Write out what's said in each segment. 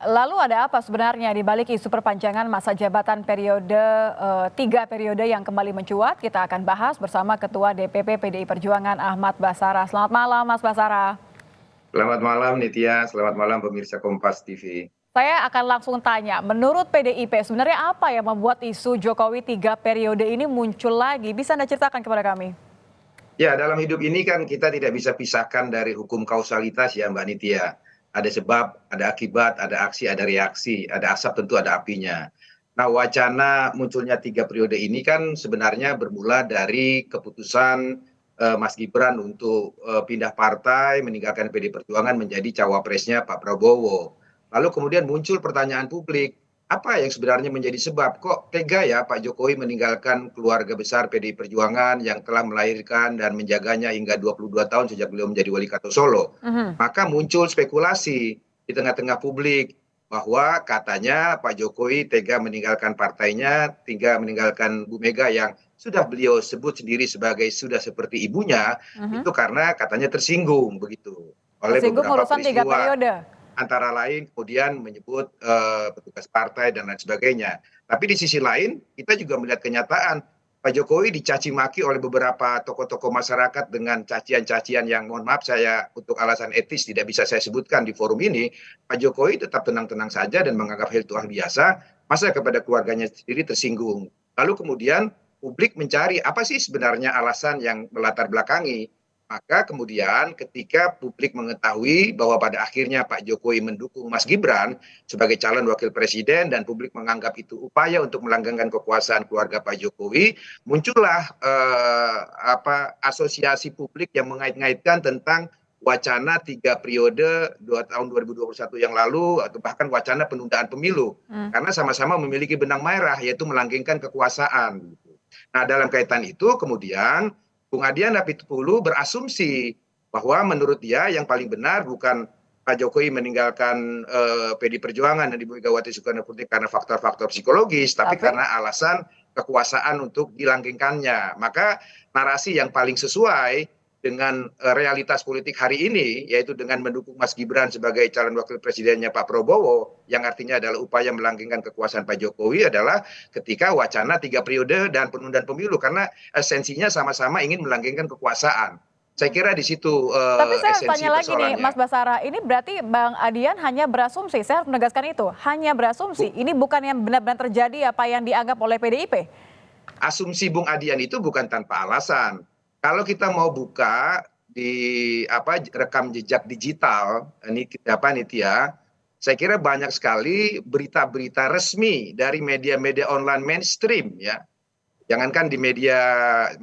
lalu ada apa sebenarnya di balik isu perpanjangan masa jabatan periode 3 periode yang kembali mencuat? Kita akan bahas bersama Ketua DPP PDI Perjuangan Ahmad Basara. Selamat malam Mas Basara. Selamat malam Nitya, selamat malam pemirsa Kompas TV. Saya akan langsung tanya, menurut PDIP sebenarnya apa yang membuat isu Jokowi 3 periode ini muncul lagi? Bisa Anda ceritakan kepada kami? Ya, dalam hidup ini kan kita tidak bisa pisahkan dari hukum kausalitas ya Mbak Nitya. Ada sebab, ada akibat, ada aksi, ada reaksi, ada asap tentu ada apinya. Nah, wacana munculnya 3 periode ini kan sebenarnya bermula dari keputusan Mas Gibran untuk pindah partai, meninggalkan PD Perjuangan menjadi cawapresnya Pak Prabowo. Lalu kemudian muncul pertanyaan publik, apa yang sebenarnya menjadi sebab kok tega ya Pak Jokowi meninggalkan keluarga besar PDI Perjuangan yang telah melahirkan dan menjaganya hingga 22 tahun sejak beliau menjadi wali kota Solo. Mhm. Maka muncul spekulasi di tengah-tengah publik bahwa katanya Pak Jokowi tega meninggalkan partainya, tega meninggalkan Bu Mega yang sudah beliau sebut sendiri sebagai sudah seperti ibunya, Mhm. itu karena katanya tersinggung begitu oleh Tersinggung beberapa urusan tiga peristiwa, periode. antara lain kemudian menyebut petugas partai dan lain sebagainya. Tapi di sisi lain kita juga melihat kenyataan Pak Jokowi dicaci maki oleh beberapa tokoh-tokoh masyarakat dengan cacian-cacian yang mohon maaf saya untuk alasan etis tidak bisa saya sebutkan di forum ini. Pak Jokowi tetap tenang-tenang saja dan menganggap hal itu hal biasa, masa kepada keluarganya sendiri tersinggung. Lalu kemudian publik mencari apa sih sebenarnya alasan yang melatar belakangi. Maka kemudian ketika publik mengetahui bahwa pada akhirnya Pak Jokowi mendukung Mas Gibran sebagai calon wakil presiden dan publik menganggap itu upaya untuk melanggengkan kekuasaan keluarga Pak Jokowi, muncullah asosiasi publik yang mengait-ngaitkan tentang wacana 3 periode tahun 2021 yang lalu atau bahkan wacana penundaan pemilu Hmm. karena sama-sama memiliki benang merah yaitu melanggengkan kekuasaan. Nah, dalam kaitan itu kemudian Bung Adian Apitupulu berasumsi bahwa menurut dia yang paling benar bukan Pak Jokowi meninggalkan PD Perjuangan dan Ibu Megawati Soekarno Putri karena faktor-faktor psikologis, tapi Tapi karena alasan kekuasaan untuk dilanggengkannya. Maka narasi yang paling sesuai dengan realitas politik hari ini, yaitu dengan mendukung Mas Gibran sebagai calon wakil presidennya Pak Prabowo, yang artinya adalah upaya melanggengkan kekuasaan Pak Jokowi adalah ketika wacana 3 periode dan penundaan pemilu, karena esensinya sama-sama ingin melanggengkan kekuasaan. Saya kira di situ Tapi saya harus esensi tanya lagi nih, Mas persoalannya. Basara, ini berarti Bang Adian hanya berasumsi, saya harus menegaskan itu, hanya berasumsi. Bu, Ini bukan yang benar-benar terjadi apa yang dianggap oleh PDIP. asumsi Bung Adian itu bukan tanpa alasan. Kalau kita mau buka di rekam jejak digital ini apa Nitya, saya kira banyak sekali berita-berita resmi dari media-media online mainstream ya. Jangankan di media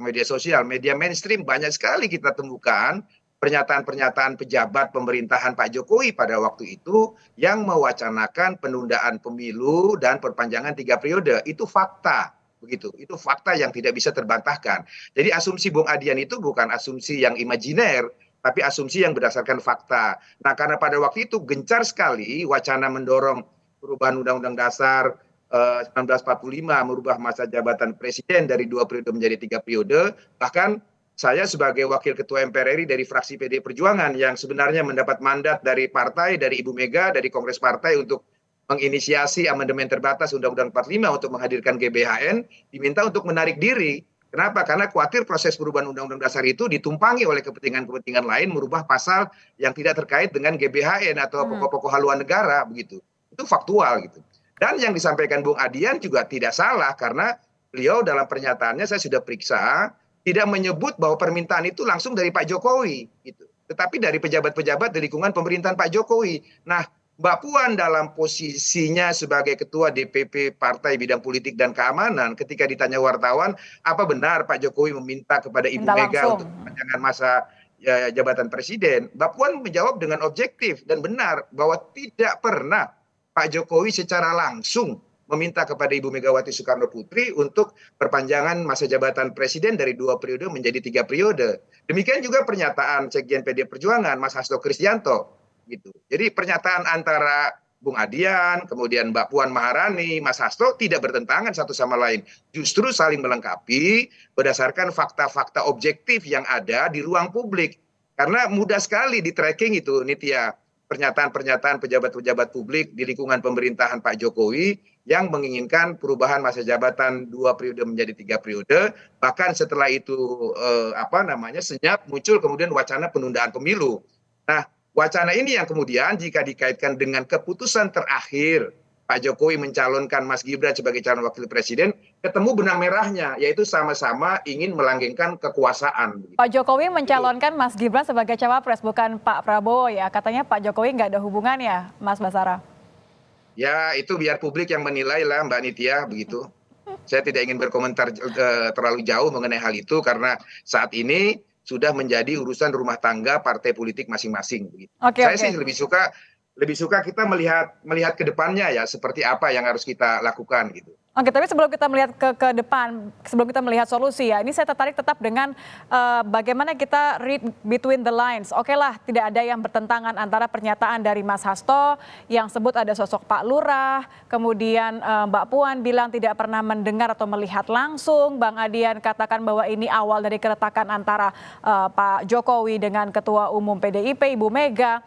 media sosial, media mainstream banyak sekali kita temukan pernyataan-pernyataan pejabat pemerintahan Pak Jokowi pada waktu itu yang mewacanakan penundaan pemilu dan perpanjangan 3 periode. Itu fakta, begitu. Itu fakta yang tidak bisa terbantahkan. Jadi asumsi Bung Adian itu bukan asumsi yang imajiner, tapi asumsi yang berdasarkan fakta. Nah, karena pada waktu itu gencar sekali wacana mendorong perubahan Undang-Undang Dasar 1945, merubah masa jabatan presiden dari 2 periode menjadi 3 periode. Bahkan saya sebagai wakil ketua MPR RI dari fraksi PD Perjuangan yang sebenarnya mendapat mandat dari partai, dari Ibu Mega, dari Kongres Partai untuk menginisiasi amandemen terbatas Undang-Undang 45 untuk menghadirkan GBHN, diminta untuk menarik diri. Kenapa? Karena khawatir proses perubahan Undang-Undang Dasar itu ditumpangi oleh kepentingan-kepentingan lain, merubah pasal yang tidak terkait dengan GBHN atau Mhm. pokok-pokok haluan negara, begitu. Itu faktual gitu. Dan yang disampaikan Bung Adian juga tidak salah karena beliau dalam pernyataannya saya sudah periksa tidak menyebut bahwa permintaan itu langsung dari Pak Jokowi gitu. Tetapi dari pejabat-pejabat di lingkungan pemerintahan Pak Jokowi. Nah, Mbak Puan dalam posisinya sebagai ketua DPP Partai Bidang Politik dan Keamanan ketika ditanya wartawan apa benar Pak Jokowi meminta kepada Ibu Minta Mega langsung. untuk perpanjangan masa jabatan presiden, Mbak Puan menjawab dengan objektif dan benar bahwa tidak pernah Pak Jokowi secara langsung meminta kepada Ibu Megawati Soekarno Putri untuk perpanjangan masa jabatan presiden dari 2 periode menjadi 3 periode. Demikian juga pernyataan Sekjen PD Perjuangan Mas Hasto Kristianto gitu. Jadi pernyataan antara Bung Adian, kemudian Mbak Puan Maharani, Mas Hasto tidak bertentangan satu sama lain. Justru saling melengkapi berdasarkan fakta-fakta objektif yang ada di ruang publik. Karena mudah sekali di tracking itu, Nitya. pernyataan-pernyataan pejabat-pejabat publik di lingkungan pemerintahan Pak Jokowi yang menginginkan perubahan masa jabatan 2 periode menjadi 3 periode. Bahkan setelah itu senyap muncul kemudian wacana penundaan pemilu. Nah, wacana ini yang kemudian jika dikaitkan dengan keputusan terakhir Pak Jokowi mencalonkan Mas Gibran sebagai calon wakil presiden, ketemu benang merahnya, yaitu sama-sama ingin melanggengkan kekuasaan. Pak Jokowi mencalonkan Mas Gibran sebagai cawapres, bukan Pak Prabowo ya. Katanya Pak Jokowi nggak ada hubungannya, Mas Basara. Ya, itu biar publik yang menilai lah, Mbak Nitya, begitu. Saya tidak ingin berkomentar terlalu jauh mengenai hal itu, karena saat ini sudah menjadi urusan rumah tangga partai politik masing-masing. Saya sih lebih suka kita melihat ke depannya ya, seperti apa yang harus kita lakukan gitu. Oke, tapi sebelum kita melihat ke depan, sebelum kita melihat solusi ya, ini saya tertarik tetap dengan bagaimana kita read between the lines. Oke lah, tidak ada yang bertentangan antara pernyataan dari Mas Hasto yang sebut ada sosok Pak Lurah, kemudian Mbak Puan bilang tidak pernah mendengar atau melihat langsung, Bang Adian katakan bahwa ini awal dari keretakan antara Pak Jokowi dengan Ketua Umum PDIP, Ibu Mega.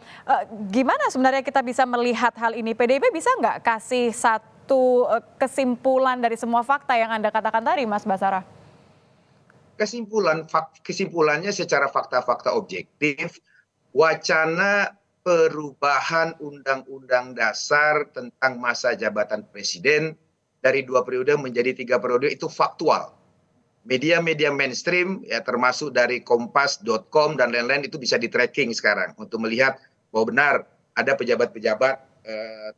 Gimana sebenarnya kita bisa melihat hal ini? PDIP bisa nggak kasih satu kesimpulan dari semua fakta yang Anda katakan tadi, Mas Basara? Kesimpulannya secara fakta-fakta objektif, wacana perubahan Undang-Undang Dasar tentang masa jabatan presiden dari 2 periode menjadi 3 periode itu faktual. Media-media mainstream ya termasuk dari kompas.com dan lain-lain itu bisa di-tracking sekarang untuk melihat bahwa benar ada pejabat-pejabat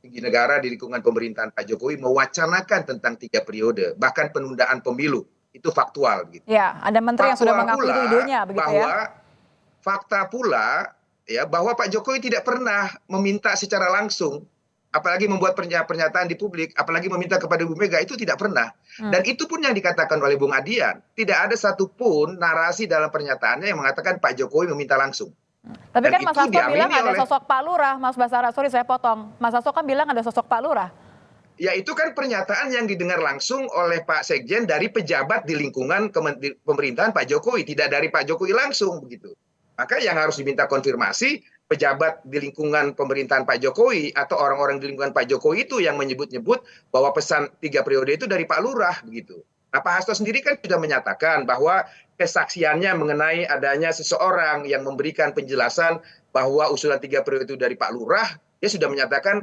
tinggi negara di lingkungan pemerintahan Pak Jokowi mewacanakan tentang 3 periode, bahkan penundaan pemilu, itu faktual gitu. Ya, ada menteri yang sudah mengakui itu idenya begitu ya. Fakta pula ya bahwa Pak Jokowi tidak pernah meminta secara langsung, apalagi membuat pernyataan di publik, apalagi meminta kepada Ibu Mega, itu tidak pernah. Dan itu pun yang dikatakan oleh Bung Adian, tidak ada satupun narasi dalam pernyataannya yang mengatakan Pak Jokowi meminta langsung. Tapi Dan kan Mas Hasto bilang ada oleh sosok Pak Lurah, Mas Basara, sorry saya potong. Mas Hasto kan bilang ada sosok Pak Lurah. Ya itu kan pernyataan yang didengar langsung oleh Pak Sekjen dari pejabat di lingkungan pemerintahan Pak Jokowi, tidak dari Pak Jokowi langsung begitu. Maka yang harus diminta konfirmasi pejabat di lingkungan pemerintahan Pak Jokowi atau orang-orang di lingkungan Pak Jokowi itu yang menyebut-nyebut bahwa pesan 3 periode itu dari Pak Lurah begitu. Nah, Pak Hasto sendiri kan sudah menyatakan bahwa kesaksiannya mengenai adanya seseorang yang memberikan penjelasan bahwa usulan 3 periode itu dari Pak Lurah, dia sudah menyatakan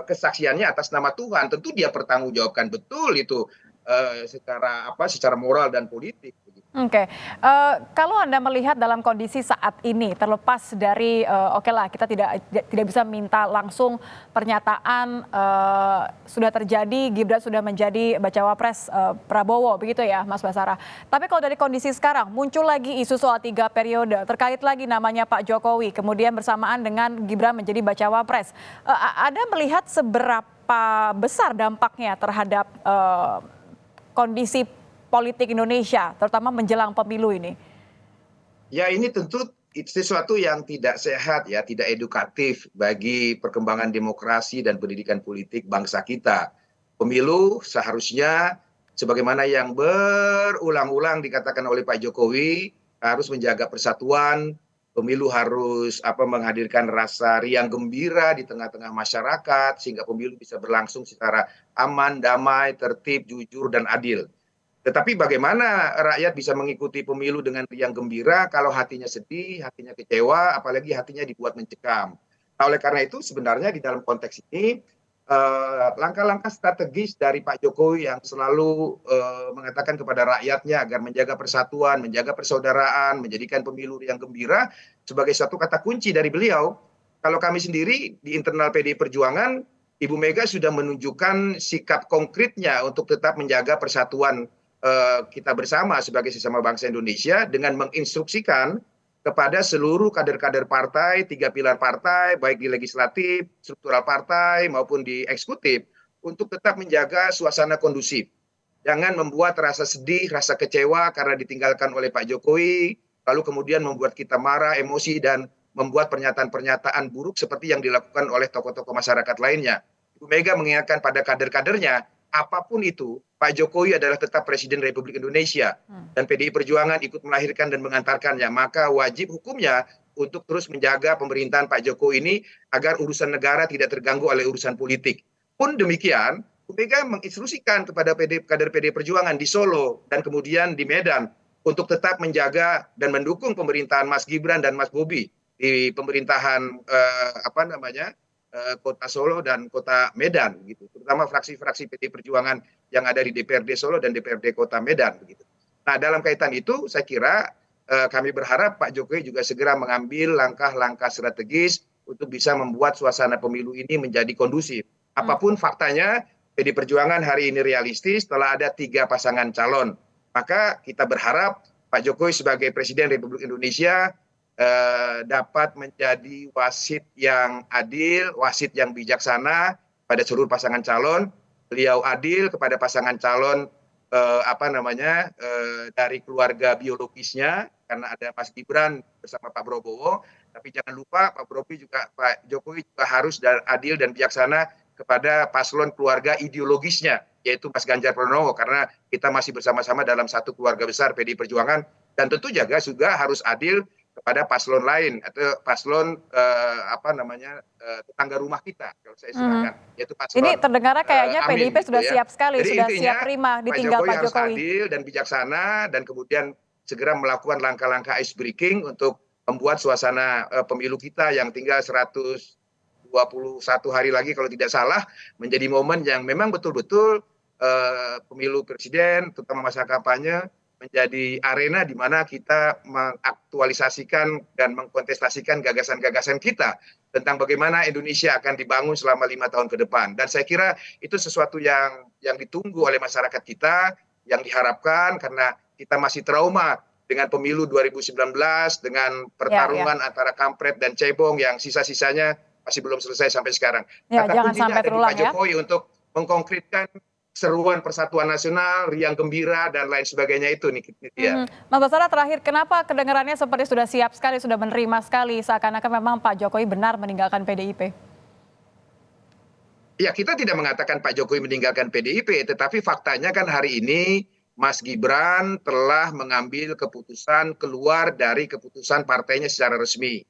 kesaksiannya atas nama Tuhan. Tentu dia pertanggungjawabkan betul itu secara moral dan politik. Oke, kalau Anda melihat dalam kondisi saat ini, terlepas dari oke lah kita tidak bisa minta langsung pernyataan sudah terjadi, Gibran sudah menjadi bacawa pres Prabowo, begitu ya Mas Basara. Tapi kalau dari kondisi sekarang, muncul lagi isu soal 3 periode, terkait lagi namanya Pak Jokowi, kemudian bersamaan dengan Gibran menjadi bacawa pres. Anda melihat seberapa besar dampaknya terhadap kondisi politik Indonesia, terutama menjelang pemilu ini? Ya ini tentu sesuatu yang tidak sehat ya, tidak edukatif bagi perkembangan demokrasi dan pendidikan politik bangsa kita. Pemilu seharusnya sebagaimana yang berulang-ulang dikatakan oleh Pak Jokowi harus menjaga persatuan, pemilu harus menghadirkan rasa riang gembira di tengah-tengah masyarakat sehingga pemilu bisa berlangsung secara aman, damai, tertib, jujur dan adil. Tetapi bagaimana rakyat bisa mengikuti pemilu dengan riang gembira kalau hatinya sedih, hatinya kecewa, apalagi hatinya dibuat mencekam. Nah, oleh karena itu sebenarnya di dalam konteks ini langkah-langkah strategis dari Pak Jokowi yang selalu mengatakan kepada rakyatnya agar menjaga persatuan, menjaga persaudaraan, menjadikan pemilu riang gembira sebagai satu kata kunci dari beliau. Kalau kami sendiri di internal PDI Perjuangan, Ibu Mega sudah menunjukkan sikap konkretnya untuk tetap menjaga persatuan kita bersama sebagai sesama bangsa Indonesia dengan menginstruksikan kepada seluruh kader-kader partai, 3 pilar partai, baik di legislatif, struktural partai maupun di eksekutif, untuk tetap menjaga suasana kondusif. Jangan membuat rasa sedih, rasa kecewa karena ditinggalkan oleh Pak Jokowi, lalu kemudian membuat kita marah, emosi, dan membuat pernyataan-pernyataan buruk seperti yang dilakukan oleh tokoh-tokoh masyarakat lainnya. Ibu Mega mengingatkan pada kader-kadernya, apapun itu, Pak Jokowi adalah tetap Presiden Republik Indonesia dan PDI Perjuangan ikut melahirkan dan mengantarkannya, maka wajib hukumnya untuk terus menjaga pemerintahan Pak Jokowi ini agar urusan negara tidak terganggu oleh urusan politik. Pun demikian, Bu Mega menginstruksikan kepada kader PD Perjuangan di Solo dan kemudian di Medan untuk tetap menjaga dan mendukung pemerintahan Mas Gibran dan Mas Bobi di pemerintahan kota Solo dan kota Medan, gitu. Terutama fraksi-fraksi PD Perjuangan yang ada di DPRD Solo dan DPRD Kota Medan, begitu. Nah, dalam kaitan itu, saya kira kami berharap Pak Jokowi juga segera mengambil langkah-langkah strategis untuk bisa membuat suasana pemilu ini menjadi kondusif. Apapun faktanya, PD Perjuangan hari ini realistis setelah ada 3 pasangan calon. Maka kita berharap Pak Jokowi sebagai Presiden Republik Indonesia dapat menjadi wasit yang adil, wasit yang bijaksana pada seluruh pasangan calon. Beliau adil kepada pasangan calon dari keluarga biologisnya, karena ada Mas Gibran bersama Pak Prabowo. Tapi jangan lupa Pak Jokowi juga harus adil dan bijaksana kepada paslon keluarga ideologisnya, yaitu Mas Ganjar Pranowo, karena kita masih bersama-sama dalam satu keluarga besar PDI Perjuangan. Dan tentu juga harus adil kepada paslon lain atau paslon tetangga rumah kita, kalau saya istilahkan, yaitu paslon Ini terdengarnya kayaknya Amin, PDIP sudah gitu ya. siap sekali, Jadi sudah intinya, siap terima ditinggal Pak harus Jokowi. adil dan bijaksana dan kemudian segera melakukan langkah-langkah ice breaking untuk membuat suasana pemilu kita yang tinggal 121 hari lagi kalau tidak salah menjadi momen yang memang betul-betul pemilu presiden, terutama masa kampanye, menjadi arena di mana kita mengaktualisasikan dan mengkontestasikan gagasan-gagasan kita tentang bagaimana Indonesia akan dibangun selama 5 tahun ke depan. Dan saya kira itu sesuatu yang ditunggu oleh masyarakat kita, yang diharapkan, karena kita masih trauma dengan pemilu 2019, dengan pertarungan antara kampret dan cebong yang sisa-sisanya masih belum selesai sampai sekarang. Ya, Kata jangan kuncinya sampai ada di terulang Pak Jokowi untuk mengkonkretkan seruan persatuan nasional, riang gembira, dan lain sebagainya itu nih. Mas Basara, terakhir, kenapa kedengarannya seperti sudah siap sekali, sudah menerima sekali, seakan-akan memang Pak Jokowi benar meninggalkan PDIP? Ya, kita tidak mengatakan Pak Jokowi meninggalkan PDIP, tetapi faktanya kan hari ini Mas Gibran telah mengambil keputusan keluar dari keputusan partainya secara resmi.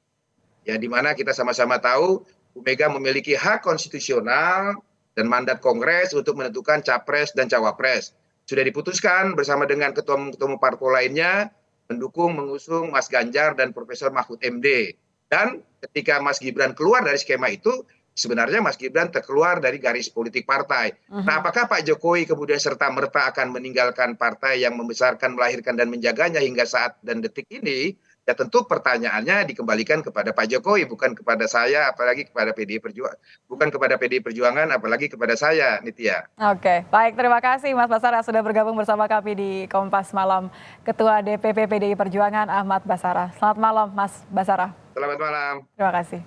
Ya, di mana kita sama-sama tahu Bu Mega memiliki hak konstitusional dan mandat Kongres untuk menentukan capres dan cawapres. Sudah diputuskan bersama dengan ketua-ketua parpol lainnya mengusung Mas Ganjar dan Profesor Mahfud MD. Dan ketika Mas Gibran keluar dari skema itu, sebenarnya Mas Gibran terkeluar dari garis politik partai. Nah, apakah Pak Jokowi kemudian serta-merta akan meninggalkan partai yang membesarkan, melahirkan, dan menjaganya hingga saat dan detik ini? Ya tentu pertanyaannya dikembalikan kepada Pak Jokowi, bukan kepada saya, apalagi kepada PDI Perjuangan, bukan kepada PDI Perjuangan, apalagi kepada saya, Nitya. Oke, baik, terima kasih Mas Basara sudah bergabung bersama kami di Kompas Malam. Ketua DPP PDI Perjuangan Ahmad Basara. Selamat malam, Mas Basara. Selamat malam. Terima kasih.